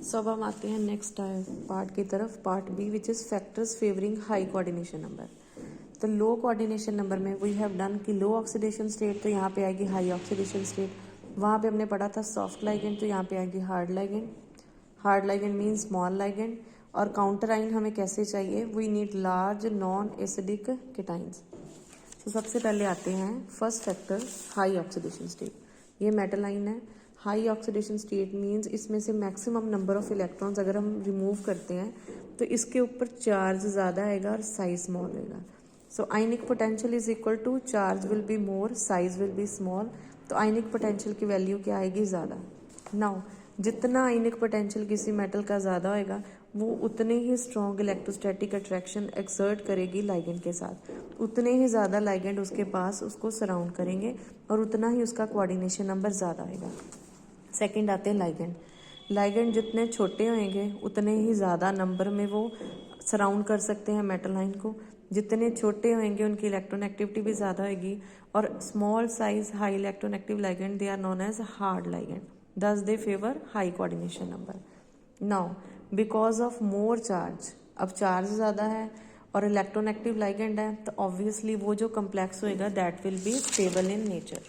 सो अब हम आते हैं नेक्स्ट पार्ट की तरफ, part B, which is factors favouring high coordination number. तो लो कोऑर्डिनेशन नंबर में वी हैव डन कि लो ऑक्सीडेशन स्टेट, तो यहाँ पे आएगी हाई ऑक्सीडेशन स्टेट। वहाँ पे हमने पढ़ा था सॉफ्ट लाइगेंड, तो यहाँ पे आएगी hard ligand. Hard ligand mean small ligand. और काउंटर आइन हमें कैसे चाहिए, we need large non acidic cations. तो सबसे पहले आते हैं first factor, high oxidation state. ये मेटल आइन है। हाई ऑक्सीडेशन स्टेट मींस इसमें से मैक्सिमम नंबर ऑफ इलेक्ट्रॉन्स अगर हम रिमूव करते हैं तो इसके ऊपर चार्ज ज़्यादा आएगा और साइज स्मॉल रहेगा। So ionic potential is equal to charge will be more, size will be small. तो आयनिक पोटेंशियल की वैल्यू क्या आएगी, ज़्यादा। नाउ जितना आयनिक पोटेंशियल किसी मेटल का ज़्यादा होएगा वो उतने ही स्ट्रॉन्ग इलेक्ट्रोस्टैटिक अट्रैक्शन एक्सर्ट करेगी लाइगेंड के साथ, उतने ही ज़्यादा लाइगेंड उसके पास उसको सराउंड करेंगे और उतना ही उसका कोऑर्डिनेशन नंबर ज़्यादा आएगा। सेकंड आते हैं लाइगेंड। लाइगेंड जितने छोटे होंगे उतने ही ज़्यादा नंबर में वो सराउंड कर सकते हैं मेटल आइन को। जितने छोटे होंगे उनकी इलेक्ट्रॉन भी ज़्यादा होगी। और small size high electron ligand they are known as hard ligand, thus they favour high coordination number. Now because of more charge, अब चार्ज ज़्यादा है और इलेक्ट्रोनेगेटिव लाइगेंड है तो ऑब्वियसली वो जो कम्प्लेक्स होएगा that will be stable in nature.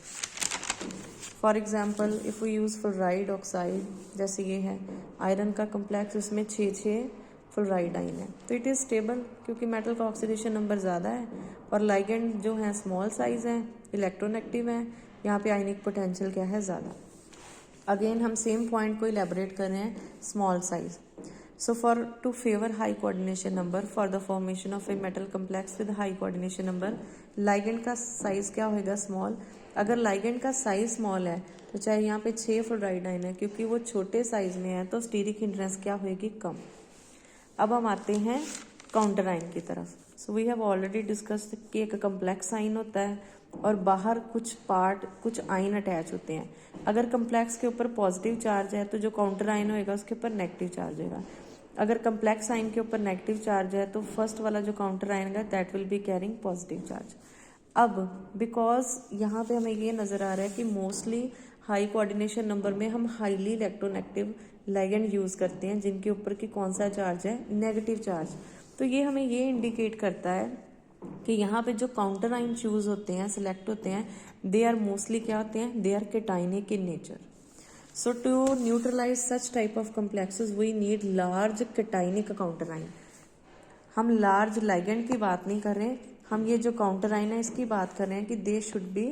For example if we use fluoride oxide, जैसे ये है आयरन का कम्प्लेक्स, उसमें 6 फ्लोराइड आइन है तो इट इज़ स्टेबल क्योंकि मेटल का ऑक्सीडेशन नंबर ज़्यादा है और लाइगेंड जो है स्मॉल साइज है, इलेक्ट्रोनेगेटिव है, यहाँ पे आयनिक पोटेंशियल क्या है, ज़्यादा। अगेन हम सेम पॉइंट को इलेबोरेट कर रहे हैं, small size. So for to favor high coordination number for the formation of a metal complex with high coordination number, ligand का साइज क्या होगा, स्मॉल। अगर ligand का साइज स्मॉल है तो चाहे यहाँ पे 6 फ्लोराइड आइन है, क्योंकि वो छोटे साइज में है तो स्टीरिक हिंड्रेंस क्या होगी, कम। अब हम आते हैं काउंटर आइन की तरफ। So we have already discussed कि एक कम्प्लेक्स आइन होता है और बाहर कुछ पार्ट, कुछ आइन अटैच होते हैं। अगर कम्प्लेक्स के ऊपर पॉजिटिव चार्ज है तो जो काउंटर आइन होएगा उसके ऊपर नेगेटिव चार्ज होगा। अगर कम्प्लेक्स आइन के ऊपर नेगेटिव चार्ज है तो फर्स्ट वाला जो काउंटर आइन है that will be carrying positive charge. अब बिकॉज यहाँ पे हमें ये नज़र आ रहा है कि मोस्टली हाई कोऑर्डिनेशन नंबर में हम हाईली इलेक्ट्रोनेगेटिव लाइगेंड यूज़ करते हैं जिनके ऊपर की कौन सा चार्ज है, नेगेटिव चार्ज। तो ये हमें ये इंडिकेट करता है कि यहाँ पे जो काउंटर आइन चूज होते हैं, सिलेक्ट होते हैं, दे आर मोस्टली क्या होते हैं, they are cationic in nature. So to neutralize such type of complexes we need large cationic counter ion। हम लार्ज लाइगेंड की बात नहीं कर रहे, हम ये जो काउंटर आइन है इसकी बात कर रहे हैं कि they should be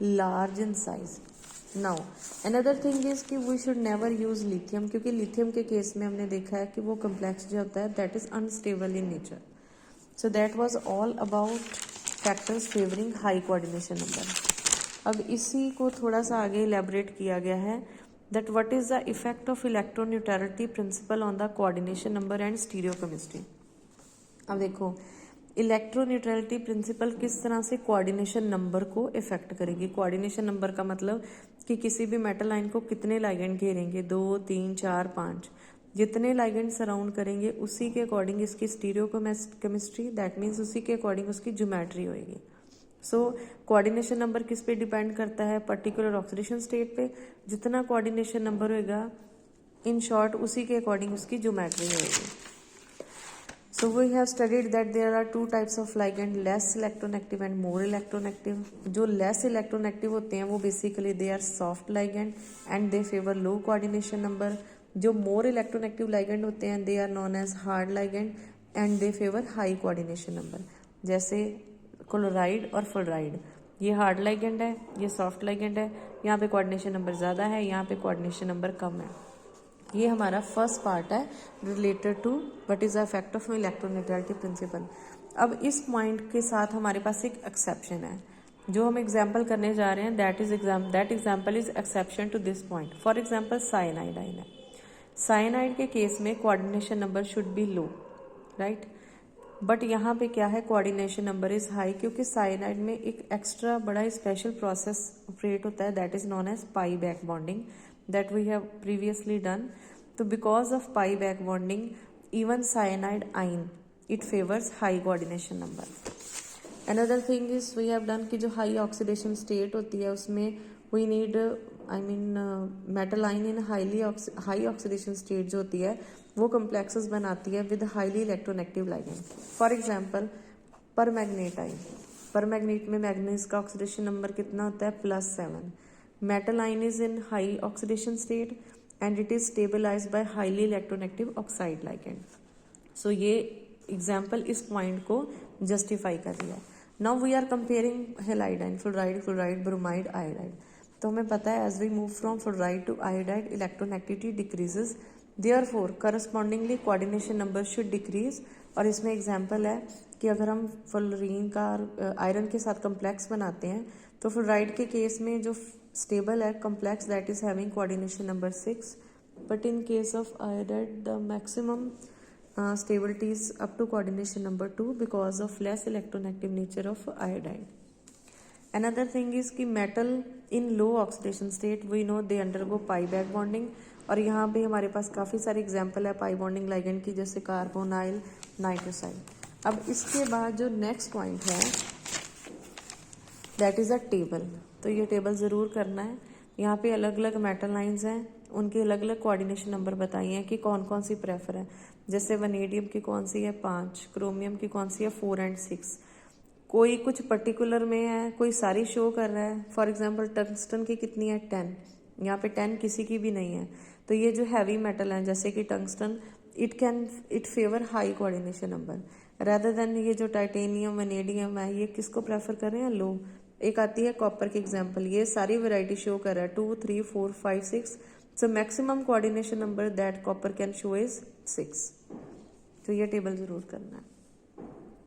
large in size. Now another thing is कि we should never use lithium, क्योंकि लिथियम के केस में हमने देखा है कि वो कम्प्लेक्स जो होता है that is unstable in nature. So that was all about factors favouring high coordination number. अब इसी को थोड़ा सा आगे इलेबोरेट किया गया है that what is the effect of electroneutrality principle on the coordination number and stereochemistry। अब देखो इलेक्ट्रोन्यूट्रलिटी प्रिंसिपल किस तरह से कोऑर्डिनेशन नंबर को इफेक्ट करेगी। कोऑर्डिनेशन नंबर का मतलब कि किसी भी मेटल आइन को कितने लाइगेंड घेरेंगे, 2, 3, 4, 5, जितने लाइगेंड सराउंड करेंगे उसी के अकॉर्डिंग इसकी स्टीरियोकेमिस्ट्री, दैट मीन्स उसी के अकॉर्डिंग उसकी ज्योमेट्री होएगी। सो कोऑर्डिनेशन नंबर किस पे डिपेंड करता है, पर्टिकुलर ऑक्सीडेशन स्टेट पे। जितना कोऑर्डिनेशन नंबर होएगा इन शॉर्ट उसी के अकॉर्डिंग उसकी ज्योमेट्री होएगी। So we have studied that there are 2 types of ligand, less electronegative and more electronegative. जो लेस इलेक्ट्रोनेगेटिव होते हैं वो basically they are soft ligand and they favour low coordination number. जो more electronegative ligand होते हैं they are known as hard ligand and they favour high coordination number. जैसे chloride और fluoride, ये हार्ड लाइगेंड है, ये सॉफ्ट लाइगेंड है, यहाँ पे कोऑर्डिनेशन नंबर ज़्यादा है, यहाँ पे कोऑर्डिनेशन नंबर कम है। ये हमारा फर्स्ट पार्ट है related to what is the effect of electroneutrality principle. अब इस पॉइंट के साथ हमारे पास एक एक्सेप्शन है जो हम एग्जाम्पल करने जा रहे हैं, that example is exception to this point. For example cyanide ion है, साइनाइड के केस में coordination number should be low, right, but यहाँ पे क्या है, कोऑर्डिनेशन नंबर इज हाई, क्योंकि साइनाइड में एक एक्स्ट्रा बड़ा स्पेशल प्रोसेस ऑपरेट होता है that is known as pi back bonding, that we have previously done. तो because of pi back bonding even cyanide ion it favours high coordination number. Another thing is we have done कि जो high oxidation state होती है उसमें we need I mean metal ion in high oxidation state जो होती है वो complexes बनाती है with highly electronegative ligand. For example परमैग्नेट आइन, परमैग्नेट में मैग्नीज का ऑक्सीडेशन नंबर कितना होता है +7। Metal ion is in high oxidation state and it is stabilized by highly electronegative oxide ligand. So ये एग्जाम्पल इस पॉइंट को जस्टिफाई कर रही है। Now we are comparing halide ion, fluoride, chloride, bromide, iodide. तो हमें पता है as we move from fluoride to iodide electronegativity decreases, therefore correspondingly coordination number should decrease. और इसमें एग्जाम्पल है कि अगर हम फ्लोरीन का आयरन के साथ कम्प्लेक्स बनाते हैं तो फ्लोराइड के केस में जो स्टेबल है complex that is having coordination number 6, but in case of iodide the maximum stability is up to coordination number 2 because of less electronegative nature of iodine. Another thing is कि metal in low oxidation state we know they undergo pi back bonding, और यहाँ पे हमारे पास काफ़ी सारे example है pi bonding ligand की, जैसे कार्बोनाइल, नाइट्रोसाइल। अब इसके बाद जो नेक्स्ट पॉइंट है दैट इज़ अ टेबल। तो ये टेबल ज़रूर करना है। यहाँ पे अलग अलग मेटल लाइंस हैं, उनके अलग अलग कोऑर्डिनेशन नंबर बताइए हैं कि कौन कौन सी प्रेफर है। जैसे वनेडियम की कौन सी है 5, क्रोमियम की कौन सी है 4 एंड 6। कोई कुछ पर्टिकुलर में है, कोई सारी शो कर रहा है। फॉर एग्जांपल टंगस्टन की कितनी है 10, यहाँ पे 10 किसी की भी नहीं है। तो ये जो हैवी मेटल है जैसे कि tungsten, it favour high coordination number rather than ये जो टाइटेनियम, वनेडियम है ये किसको प्रेफर कर रहे हैं, लो। एक आती है कॉपर की एग्जाम्पल, ये सारी वेराइटी शो कर रहा है 2, 3, 4, 5, 6। So maximum coordination number that copper can show is 6। तो ये टेबल जरूर करना है।